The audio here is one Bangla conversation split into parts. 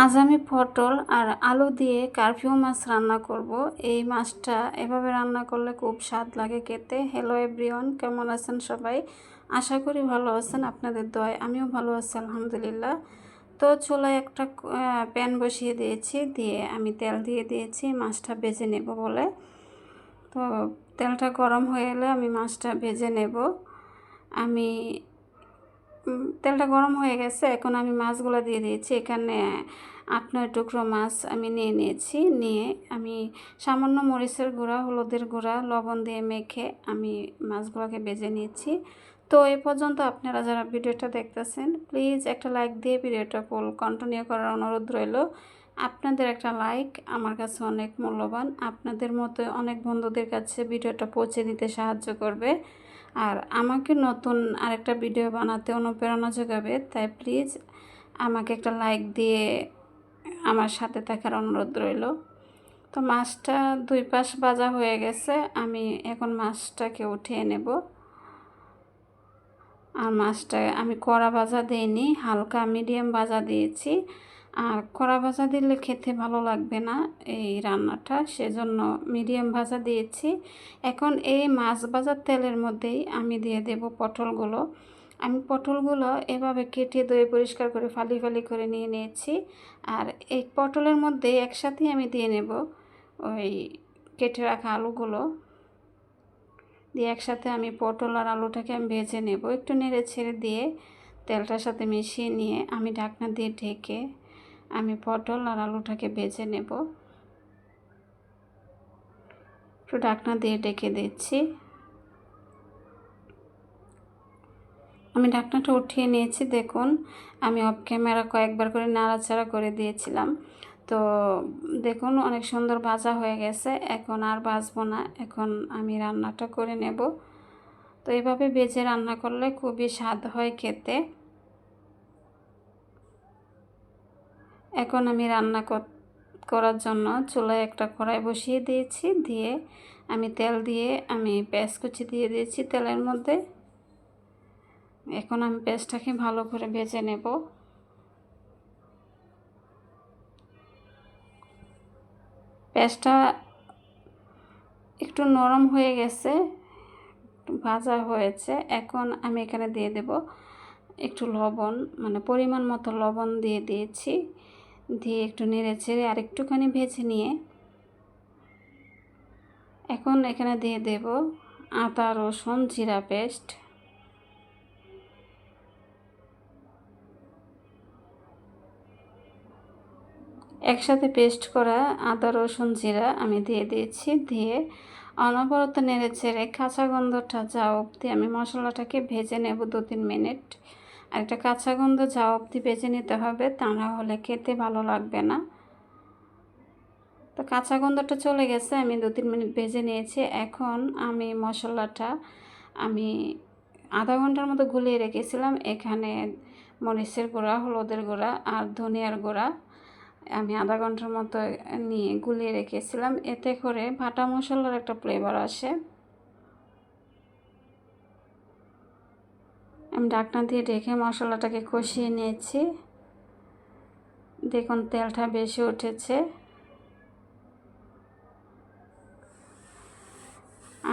আজ আমি পটল আর আলু দিয়ে কারফিউ মাছ রান্না করব। এই মাছটা এভাবে রান্না করলে খুব স্বাদ লাগে খেতে। হ্যালো এভরিওয়ান, কেমন আছেন সবাই? আশা করি ভালো আছেন, আপনাদের দোয়ায় আমিও ভালো আছি আলহামদুলিল্লাহ। তো চুলায় একটা প্যান বসিয়ে দিয়েছি, দিয়ে আমি তেল দিয়ে দিয়েছি মাছটা ভেজে নেব বলে। তো তেলটা গরম হয়ে এলে আমি মাছটা ভেজে নেব। আমি তেলটা গরম হয়ে গেছে, এখন আমি মাছগুলো দিয়ে দিয়েছি। এখানে 8-9 টুকরো মাছ আমি নিয়েছি। নিয়ে আমি সামান্য মরিচের গুঁড়া, হলুদের গুঁড়া, লবণ দিয়ে মেখে আমি মাছগুলোকে ভেজে নিয়েছি। তো এই পর্যন্ত আপনারা যারা ভিডিওটা দেখতেছেন, প্লিজ একটা লাইক দিয়ে ভিডিওটা ফুল কন্টিনিউ করার অনুরোধ রইল। আপনাদের একটা লাইক আমার কাছে অনেক মূল্যবান। আপনাদের মতো অনেক বন্ধুদের কাছে ভিডিওটা পৌঁছে দিতে সাহায্য করবে, আর আমাকে নতুন আরেকটা ভিডিও বানাতে অনুপ্রেরণা যোগাবে। তাই প্লিজ আমাকে একটা লাইক দিয়ে আমার সাথে থাকার অনুরোধ রইল। তো মাছটা 2 পাশ ভাজা হয়ে গেছে, আমি এখন মাছটাকে উঠিয়ে নেব। আর মাছটা আমি কড়া ভাজা দিইনি, হালকা মিডিয়াম ভাজা দিয়েছি। আর কড়া ভাজা দিলে খেতে ভালো লাগবে না এই রান্নাটা, সেজন্য মিডিয়াম ভাজা দিয়েছি। এখন এই মাছ ভাজার তেলের মধ্যেই আমি দিয়ে দেব পটলগুলো। আমি পটলগুলো এভাবে কেটে ধুয়ে পরিষ্কার করে ফালি ফালি করে নিয়ে নিয়েছি। আর এই পটলের মধ্যে একসাথেই আমি দিয়ে নেব ওই কেটে রাখা আলুগুলো। দিয়ে একসাথে আমি পটল আর আলুটাকে আমি ভেজে নেব। একটু নেড়ে ছেড়ে দিয়ে তেলটার সাথে মিশিয়ে নিয়ে আমি ঢাকনা দিয়ে ঢেকে আমি পটল আর আলুটাকে ভেজে নেব। একটু ঢাকনা দিয়ে ঢেকে দিচ্ছি। আমি ঢাকনাটা উঠিয়ে নিয়েছি। দেখুন, আমি অফ ক্যামেরা কয়েকবার করে নাড়াচাড়া করে দিয়েছিলাম। তো দেখুন অনেক সুন্দর ভাজা হয়ে গেছে। এখন আর ভাজবো না, এখন আমি রান্নাটা করে নেব। তো এইভাবে ভেজে রান্না করলে খুবই স্বাদ হয় খেতে। এখন আমি রান্না করার জন্য চুলায় একটা কড়াই বসিয়ে দিয়েছি। দিয়ে আমি তেল দিয়ে আমি পেঁয়াজ কুচি দিয়ে দিয়েছি তেলের মধ্যে। এখন আমি পেঁয়াজটাকে ভালো করে ভেজে নেব। পেঁয়াজটা একটু নরম হয়ে গেছে, ভাজা হয়েছে। এখন আমি এখানে দিয়ে দেব একটু লবণ, মানে পরিমাণ মতো লবণ দিয়ে দিয়েছি। দিয়ে একটু নেড়ে চেড়ে আর একটুখানি ভেজে নিয়ে এখন এখানে দিয়ে দেব আদা রসুন জিরা পেস্ট। একসাথে পেস্ট করা আদা রসুন জিরা আমি দিয়ে দিয়েছি। দিয়ে অনবরত নেড়ে চেড়ে কাঁচা গন্ধটা যাওয়া অবধি আমি মশলাটাকে ভেজে নেব 2-3 মিনিট। আর একটা কাঁচা গন্ধ যাওয়া অবধি ভেজে নিতে হবে, তা না হলে খেতে ভালো লাগবে না। তো কাঁচা গন্ধটা চলে গেছে, আমি 2-3 মিনিট ভেজে নিয়েছি। এখন আমি মশলাটা আমি আধা ঘন্টার মতো গুলিয়ে রেখেছিলাম। এখানে মরিচের গুঁড়া, হলুদের গুঁড়া আর ধনিয়ার গুঁড়া আমি আধা ঘন্টার মতো নিয়ে গুলিয়ে রেখেছিলাম। এতে করে বাটা মশলার একটা ফ্লেভার আসে। আমি ঢাকনা দিয়ে ঢেকে মশলাটাকে কষিয়ে নিয়েছি। দেখুন তেলটা বেশি উঠেছে।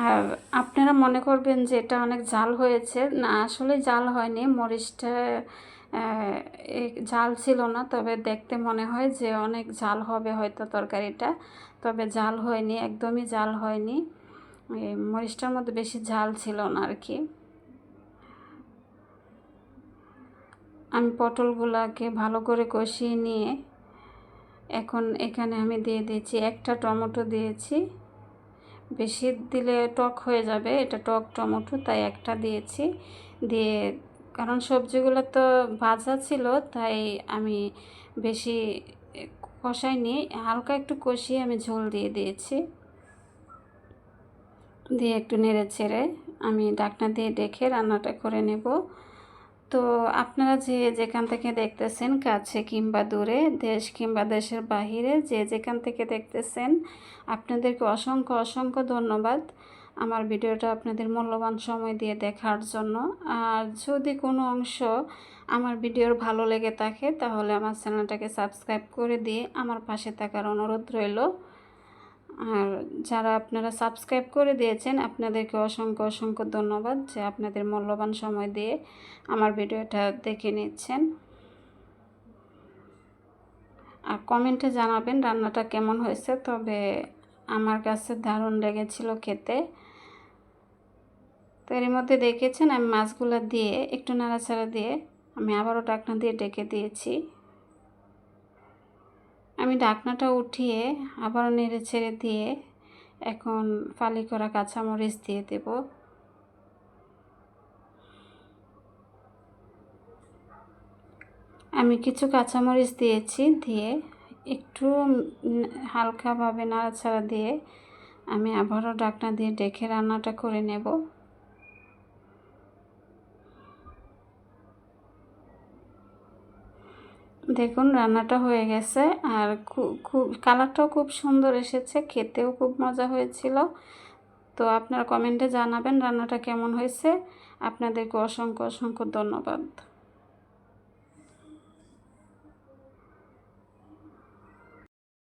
আর আপনারা মনে করবেন যে এটা অনেক ঝাল হয়েছে, না আসলে ঝাল হয়নি। মরিচটা ঝাল ছিল না, তবে দেখতে মনে হয় যে অনেক ঝাল হবে হয়তো তরকারিটা, তবে ঝাল হয়নি, একদমই ঝাল হয়নি। এই মরিচটার মধ্যে বেশি ঝাল ছিল না আর কি। আমি পটলগুলোকে ভালো করে কষিয়ে নিয়ে এখন এখানে আমি দিয়ে দিয়েছি একটা টমেটো দিয়েছি। বেশি দিলে টক হয়ে যাবে, এটা টক টমেটো, তাই একটা দিয়েছি। দিয়ে কারণ সবজিগুলো তো ভাজা ছিল, তাই আমি বেশি কষাইনি, হালকা একটু কষিয়ে আমি ঝোল দিয়ে দিয়েছি। দিয়ে একটু নেড়ে ছেড়ে আমি ঢাকনা দিয়ে ঢেকে রান্নাটা করে নেব। তো আপনারা যে যেখান থেকে দেখতেছেন, কাছে কিংবা দূরে, দেশ কিংবা দেশের বাহিরে, যে যেখান থেকে দেখতেছেন, আপনাদেরকে অসংখ্য অসংখ্য ধন্যবাদ। আমার ভিডিওটা আপনাদের মূল্যবান সময় দিয়ে দেখার জন্য। আর যদি কোনো অংশ আমার ভিডিওর ভালো লেগে থাকে তাহলে আমার চ্যানেলটাকে সাবস্ক্রাইব করে দিয়ে আমার পাশে থাকার অনুরোধ রইল। আর যারা আপনারা সাবস্ক্রাইব করে দিয়েছেন আপনাদেরকে অসংখ্য অসংখ্য ধন্যবাদ যে আপনাদের মূল্যবান সময় দিয়ে আমার ভিডিওটা দেখে নিচ্ছেন। আর কমেন্টে জানাবেন রান্নাটা কেমন হয়েছে। তবে আমার কাছে দারুণ লেগেছিল খেতে। তো এর মধ্যে দেখেছেন আমি মাছগুলো দিয়ে একটু নাড়াচাড়া দিয়ে আমি আবারও ঢাকনা দিয়ে ঢেকে দিয়েছি। আমি ঢাকনাটা উঠিয়ে আবারও নেড়ে ছেড়ে দিয়ে এখন ফালি করা কাঁচামরিচ দিয়ে দেব। আমি কিছু কাঁচামরিচ দিয়েছি, দিয়ে একটু হালকাভাবে নাড়াচাড়া দিয়ে আমি আবারও ঢাকনা দিয়ে ঢেকে রান্নাটা করে নেব। দেখুন রান্নাটা হয়ে গেছে আর খুব কালারটাও খুব সুন্দর এসেছে, খেতেও খুব মজা হয়েছিল। তো আপনারা কমেন্টে জানাবেন রান্নাটা কেমন হয়েছে। আপনাদেরকে অসংখ্য অসংখ্য ধন্যবাদ।